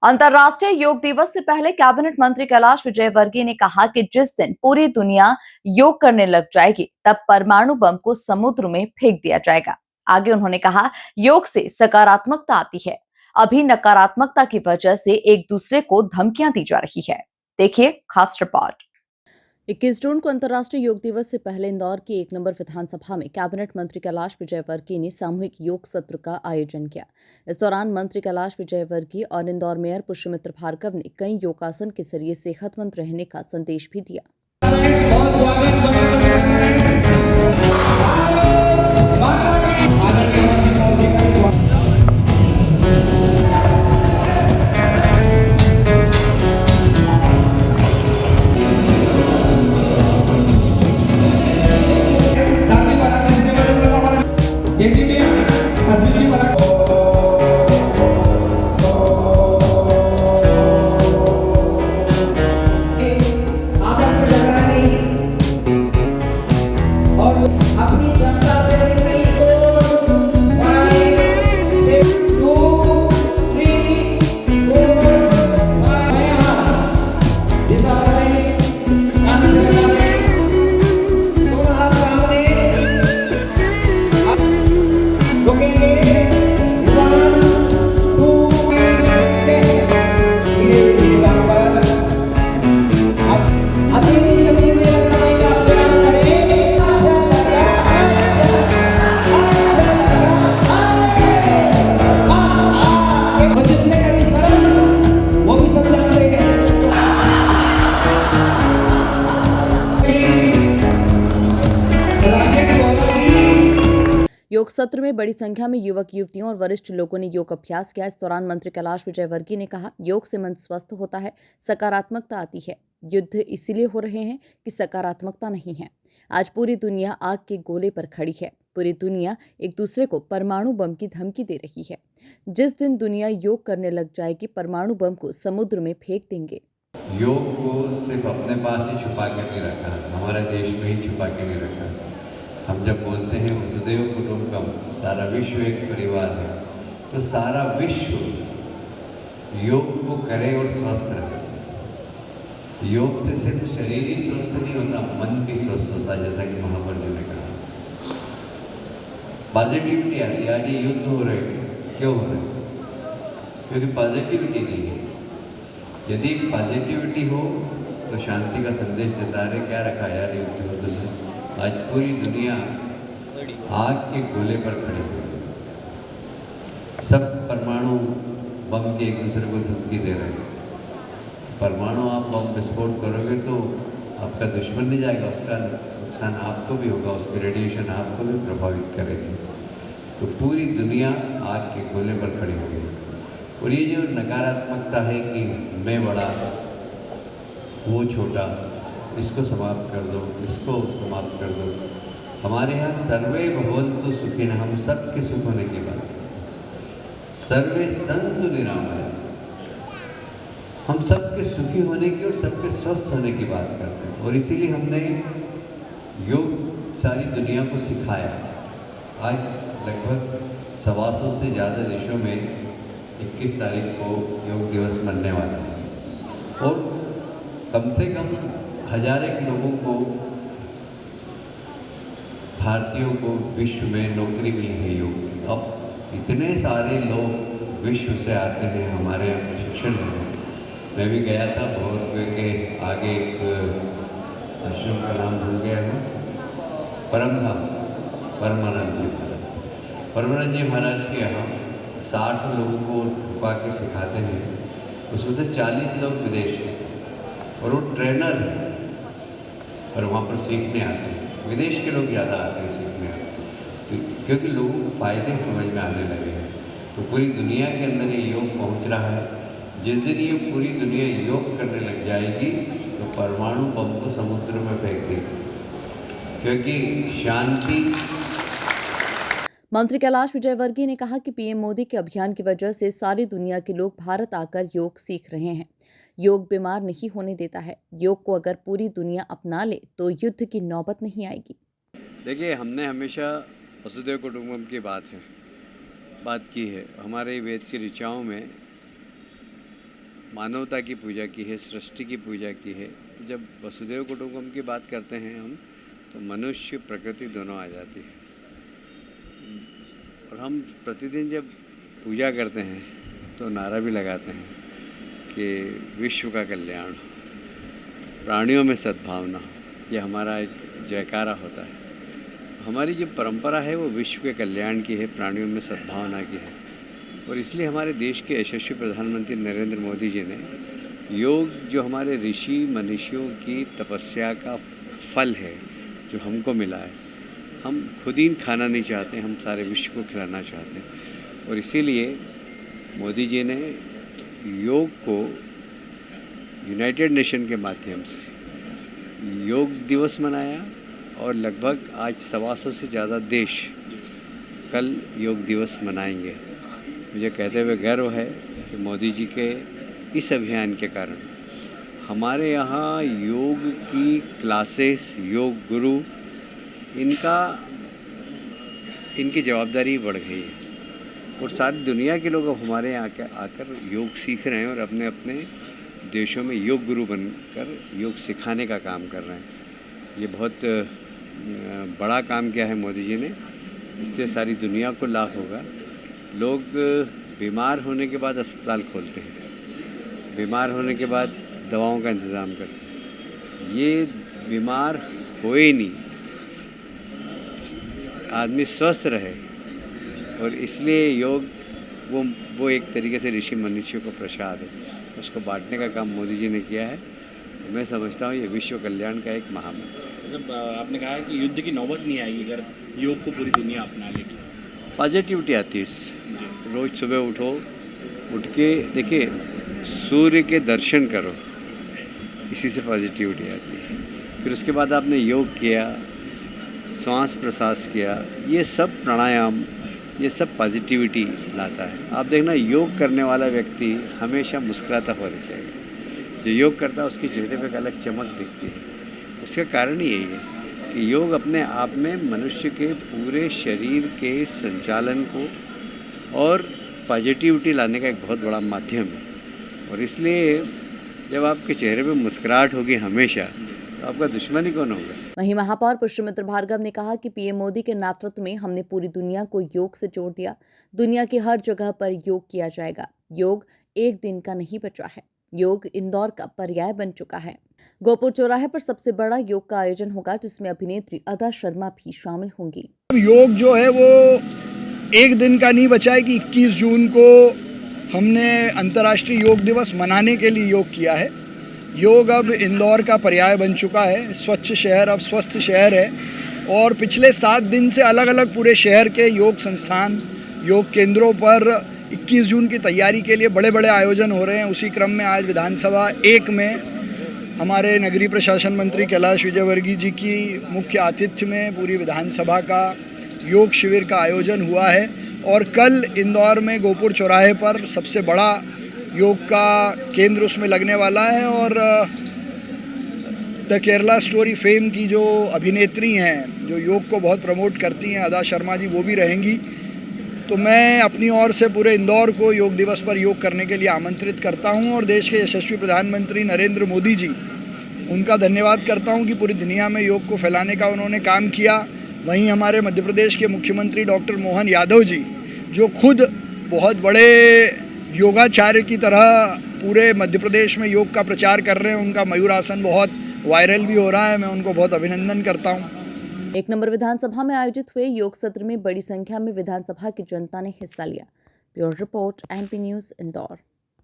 अंतर्राष्ट्रीय योग दिवस से पहले कैबिनेट मंत्री कैलाश विजयवर्गीय ने कहा कि जिस दिन पूरी दुनिया योग करने लग जाएगी तब परमाणु बम को समुद्र में फेंक दिया जाएगा। आगे उन्होंने कहा, योग से सकारात्मकता आती है। अभी नकारात्मकता की वजह से एक दूसरे को धमकियां दी जा रही है। देखिए खास रिपोर्ट। 21 जून को अंतर्राष्ट्रीय योग दिवस से पहले इंदौर की 1 नंबर विधानसभा में कैबिनेट मंत्री कैलाश विजयवर्गीय ने सामूहिक योग सत्र का आयोजन किया। इस दौरान मंत्री कैलाश विजयवर्गीय और इंदौर मेयर पुष्यमित्र भार्गव ने कई योगासन के जरिए सेहतमंद रहने का संदेश भी दिया। योग सत्र में बड़ी संख्या में युवक युवतियों और वरिष्ठ लोगों ने योग अभ्यास किया। इस दौरान मंत्री कैलाश विजयवर्गीय ने कहा, योग से मन स्वस्थ होता है, सकारात्मकता आती है। युद्ध इसीलिए हो रहे हैं कि सकारात्मकता नहीं है। आज पूरी दुनिया आग के गोले पर खड़ी है। पूरी दुनिया एक दूसरे को परमाणु बम की धमकी दे रही है। जिस दिन दुनिया योग करने लग जाएगी, परमाणु बम को समुद्र में फेंक देंगे। योग को सिर्फ अपने पास ही छुपा के नहीं रखा, हमारे देश में ही छुपा के नहीं रखा। हम जब बोलते हैं वसुधैव कुटुंबकम, सारा विश्व एक परिवार है, तो सारा विश्व योग को करे और स्वस्थ रहे। योग से सिर्फ शरीर ही स्वस्थ नहीं होता, मन भी स्वस्थ होता है, जैसा कि महापर्व ने कहा। पॉजिटिविटी आती है। आज ये युद्ध हो रहे हैं, क्यों हो रहे हैं? क्योंकि पॉजिटिविटी नहीं है। यदि पॉजिटिविटी हो तो शांति का संदेश देता रहे, क्या रखा यार युद्ध में। आज पूरी दुनिया आग के गोले पर खड़ी हुई है। सब परमाणु बम के एक दूसरे को धमकी दे रहे हैं। परमाणु आप बम विस्फोट करोगे तो आपका दुश्मन नहीं जाएगा, उसका नुकसान आपको भी होगा, उसकी रेडिएशन आपको भी प्रभावित करेगी। तो पूरी दुनिया आग के गोले पर खड़ी हो गई। और ये जो नकारात्मकता है कि मैं बड़ा वो छोटा, इसको समाप्त कर दो, इसको समाप्त कर दो। हमारे यहाँ सर्वे भवन्तु सुखिनः, हम सबके सुख होने की बात, सर्वे सन्तु निरामया, हम सबके सुखी होने की और सबके स्वस्थ होने की बात करते हैं। और इसीलिए हमने योग सारी दुनिया को सिखाया। आज लगभग 125 से ज़्यादा देशों में 21 तारीख को योग दिवस मनने वाला है और कम से कम 1000 लोगों को, भारतीयों को विश्व में नौकरी मिली है योग की। अब इतने सारे लोग विश्व से आते हैं हमारे यहाँ प्रशिक्षण में। मैं भी गया था, भोरवे के आगे एक आश्रम का नाम भूल गया हूँ, परमधाम, परमानंद जी महाराज। परमानंद जी महाराज के यहाँ 60 लोगों को ठुका के सिखाते हैं, उसमें से 40 लोग विदेश के और वो ट्रेनर हैं और वहाँ पर सीखने आते हैं। विदेश के लोग ज़्यादा आते हैं सीखने, तो क्योंकि लोगों को फ़ायदे समझ में आने लगे हैं। तो पूरी दुनिया के अंदर ये योग पहुँच रहा है। जिस दिन ये पूरी दुनिया योग करने लग जाएगी तो परमाणु बम को समुद्र में फेंक देगी, क्योंकि शांति। मंत्री कैलाश विजयवर्गीय ने कहा कि पीएम मोदी के अभियान की वजह से सारी दुनिया के लोग भारत आकर योग सीख रहे हैं। योग बीमार नहीं होने देता है। योग को अगर पूरी दुनिया अपना ले तो युद्ध की नौबत नहीं आएगी। देखिए, हमने हमेशा वसुधैव कुटुंबकम की बात की है। हमारे वेद की ऋचाओं में मानवता की पूजा की है, सृष्टि की पूजा की है। तो जब वसुधैव कुटुंबकम की बात करते हैं हम, तो मनुष्य प्रकृति दोनों आ जाती है। और हम प्रतिदिन जब पूजा करते हैं तो नारा भी लगाते हैं कि विश्व का कल्याण, प्राणियों में सद्भावना, ये हमारा एक जयकारा होता है। हमारी जो परंपरा है वो विश्व के कल्याण की है, प्राणियों में सद्भावना की है। और इसलिए हमारे देश के यशस्वी प्रधानमंत्री नरेंद्र मोदी जी ने योग, जो हमारे ऋषि मनीषियों की तपस्या का फल है, जो हमको मिला है, हम खुद ही खाना नहीं चाहते, हम सारे विश्व को खिलाना चाहते हैं। और इसीलिए मोदी जी ने योग को यूनाइटेड नेशन के माध्यम से योग दिवस मनाया और लगभग आज 125 से ज़्यादा देश कल योग दिवस मनाएंगे। मुझे कहते हुए गर्व है कि मोदी जी के इस अभियान के कारण हमारे यहाँ योग की क्लासेस, योग गुरु, इनकी जवाबदारी बढ़ गई है और सारी दुनिया के लोग अब हमारे यहाँ आकर योग सीख रहे हैं और अपने अपने देशों में योग गुरु बनकर योग सिखाने का काम कर रहे हैं। ये बहुत बड़ा काम किया है मोदी जी ने, इससे सारी दुनिया को लाभ होगा। लोग बीमार होने के बाद अस्पताल खोलते हैं, बीमार होने के बाद दवाओं का इंतज़ाम करते हैं। ये बीमार होए नहीं, आदमी स्वस्थ रहे, और इसलिए योग वो एक तरीके से ऋषि मनुष्यों को प्रसाद है, उसको बांटने का काम मोदी जी ने किया है। तो मैं समझता हूँ ये विश्व कल्याण का एक महामंत्र है। जब आपने कहा है कि युद्ध की नौबत नहीं आएगी अगर योग को पूरी दुनिया अपना लेगी। पॉजिटिविटी आती है इससे। रोज़ सुबह उठ के देखिए, सूर्य के दर्शन करो, इसी से पॉजिटिविटी आती है। फिर उसके बाद आपने योग किया, श्वास प्रश्वास किया, ये सब प्राणायाम, ये सब पॉजिटिविटी लाता है। आप देखना, योग करने वाला व्यक्ति हमेशा मुस्कुराता हुआ दिखेगा। जो योग करता है उसके चेहरे पे एक अलग चमक दिखती है। उसका कारण ही यही है कि योग अपने आप में मनुष्य के पूरे शरीर के संचालन को और पॉजिटिविटी लाने का एक बहुत बड़ा माध्यम है। और इसलिए जब आपके चेहरे पे मुस्कुराहट होगी हमेशा, तो आपका दुश्मन ही कौन होगा। वहीं महापौर पुष्यमित्र भार्गव ने कहा कि पीएम मोदी के नेतृत्व में हमने पूरी दुनिया को योग से जोड़ दिया। दुनिया की हर जगह पर योग किया जाएगा। योग एक दिन का नहीं बचा है, योग इंदौर का पर्याय बन चुका है। गोपुर चौराहे पर सबसे बड़ा योग का आयोजन होगा, जिसमें अभिनेत्री अदा शर्मा भी शामिल होंगी। योग जो है वो एक दिन का नहीं बचा है कि 21 जून को हमने अंतर्राष्ट्रीय योग दिवस मनाने के लिए योग किया है। योग अब इंदौर का पर्याय बन चुका है। स्वच्छ शहर अब स्वस्थ शहर है और पिछले 7 दिन से अलग अलग पूरे शहर के योग संस्थान, योग केंद्रों पर 21 जून की तैयारी के लिए बड़े बड़े आयोजन हो रहे हैं। उसी क्रम में आज विधानसभा 1 में हमारे नगरीय प्रशासन मंत्री कैलाश विजयवर्गीय जी की मुख्य आतिथ्य में पूरी विधानसभा का योग शिविर का आयोजन हुआ है। और कल इंदौर में गोपुर चौराहे पर सबसे बड़ा योग का केंद्र उसमें लगने वाला है। और द केरला स्टोरी फेम की जो अभिनेत्री हैं, जो योग को बहुत प्रमोट करती हैं, अदा शर्मा जी, वो भी रहेंगी। तो मैं अपनी ओर से पूरे इंदौर को योग दिवस पर योग करने के लिए आमंत्रित करता हूं और देश के यशस्वी प्रधानमंत्री नरेंद्र मोदी जी, उनका धन्यवाद करता हूं कि पूरी दुनिया में योग को फैलाने का उन्होंने काम किया। वहीं हमारे मध्य प्रदेश के मुख्यमंत्री डॉक्टर मोहन यादव जी, जो खुद बहुत बड़े योगाचार्य की तरह पूरे मध्य प्रदेश में योग का प्रचार कर रहे हैं, उनका मयूरासन बहुत वायरल भी हो रहा है। मैं उनको बहुत अभिनंदन करता हूँ। 1 नंबर विधानसभा में आयोजित हुए योग सत्र में बड़ी संख्या में विधानसभा की जनता ने हिस्सा लिया। Bureau report, MP news, Indore.